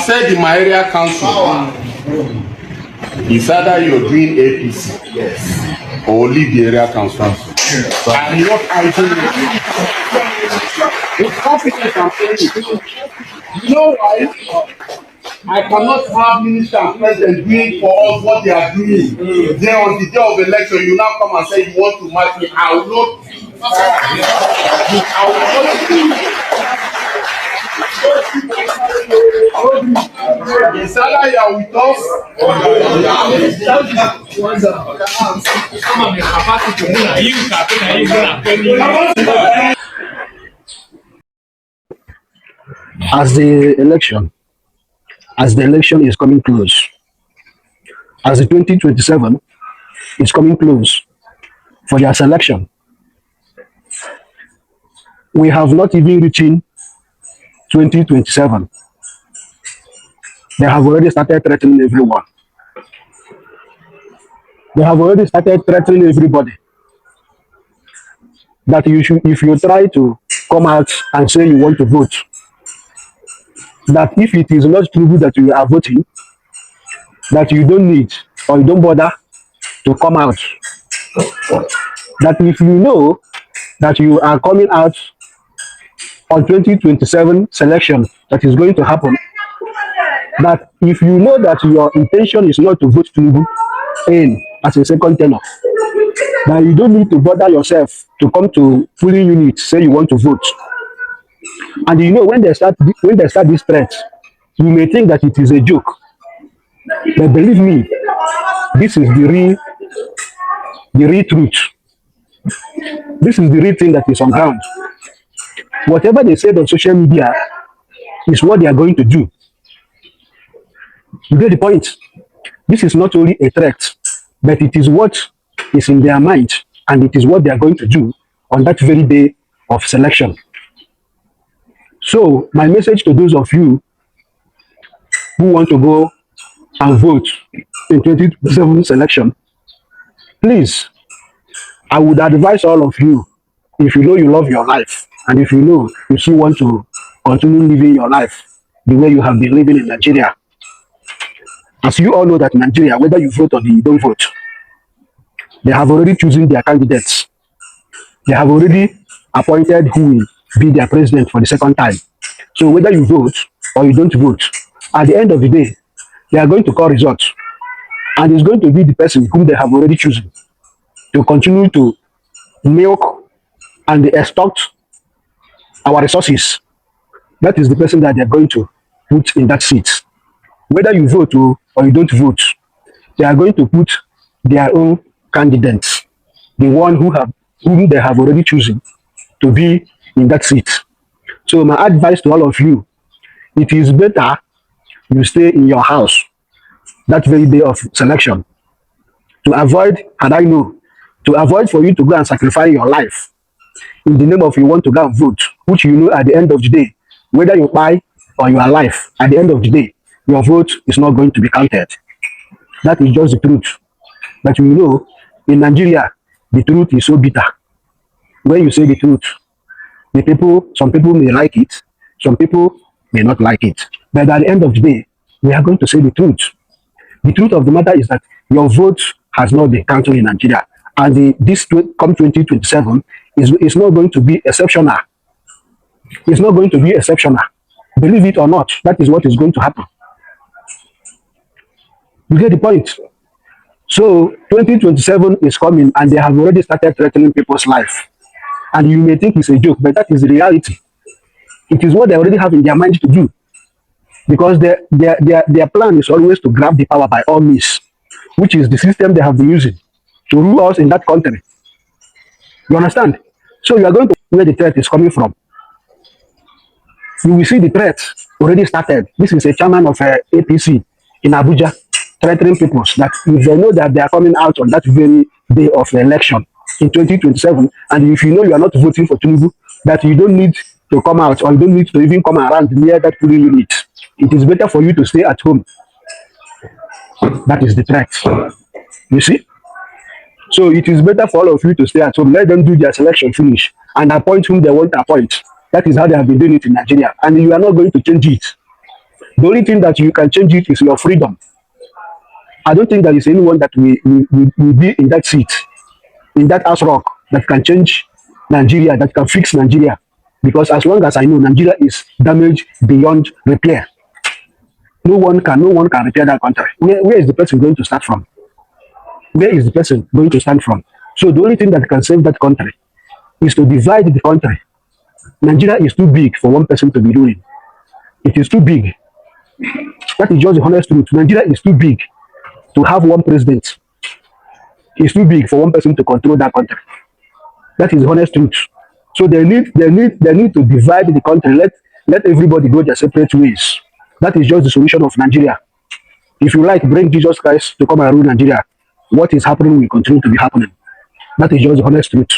said in my area council, it's either you're doing APC, yes, or leave the area council. And what I do with confidence, I'm saying it. You know why? I cannot have minister and president doing for us what they are doing. Then on the day of election, you now come and say you want to match me. I will not. I will not do. Is that you are with us? As the election is coming close, as the 2027 is coming close for their selection, we have not even reaching 2027. They have already started threatening everyone. They have already started threatening everybody that you should, if you try to come out and say you want to vote, that if it is not true that you are voting, that you don't need or you don't bother to come out. That if you know that you are coming out on 2027 selection that is going to happen, that if you know that your intention is not to vote Tinubu in as a second tenor, that you don't need to bother yourself to come to polling unit say you want to vote. And you know when they start this threat, you may think that it is a joke, but believe me, this is the real truth. This is the real thing that is on ground. Whatever they said on social media is what they are going to do. You get the point? This is not only a threat, but it is what is in their mind, and it is what they are going to do on that very day of selection. So my message to those of you who want to go and vote in 2027 selection, please, I would advise all of you, if you know you love your life, and if you know you still want to continue living your life the way you have been living in Nigeria, as you all know that Nigeria, whether you vote or you don't vote, they have already chosen their candidates. They have already appointed who will be their president for the second time. So whether you vote or you don't vote, at the end of the day, they are going to call results. And it's going to be the person whom they have already chosen to continue to milk and extort our resources. That is the person that they are going to put in that seat. Whether you vote or you don't vote, they are going to put their own candidates, the one whom they have already chosen to be in that seat. So my advice to all of you, it is better you stay in your house that very day of selection to avoid, to avoid for you to go and sacrifice your life in the name of you want to go and vote, which you know at the end of the day, whether you buy or you are alive, at the end of the day, your vote is not going to be counted. That is just the truth. But you know, in Nigeria, the truth is so bitter. When you say the truth, some people may like it, some people may not like it. But at the end of the day, we are going to say the truth. The truth of the matter is that your vote has not been counted in Nigeria. And this come 2027 is not going to be exceptional. It's not going to be exceptional. Believe it or not, that is what is going to happen. You get the point? So 2027 is coming and they have already started threatening people's life. And you may think it's a joke, but that is the reality. It is what they already have in their mind to do. Because their plan is always to grab the power by all means, which is the system they have been using to rule us in that country. You understand? So you are going to see where the threat is coming from. You will see the threat already started. This is a chairman of APC in Abuja threatening people that if they know that they are coming out on that very day of the election in 2027, and if you know you are not voting for Tinubu, that you don't need to come out or you don't need to even come around near that polling unit. It is better for you to stay at home. That is the threat. You see? So it is better for all of you to stay at home. Let them do their selection finish and appoint whom they want to appoint. That is how they have been doing it in Nigeria. And you are not going to change it. The only thing that you can change it is your freedom. I don't think there is anyone that will be in that seat, in that house rock, that can change Nigeria, that can fix Nigeria. Because as long as I know, Nigeria is damaged beyond repair. No one can repair that country. Where is the person going to start from? Where is the person going to stand from? So the only thing that can save that country is to divide the country. Nigeria is too big for one person to be ruling. It is too big. That is just the honest truth. Nigeria is too big to have one president. It's too big for one person to control that country. That is the honest truth. So they need to divide the country. Let everybody go their separate ways. That is just the solution of Nigeria. If you like, bring Jesus Christ to come and rule Nigeria. What is happening will continue to be happening. That is just the honest truth.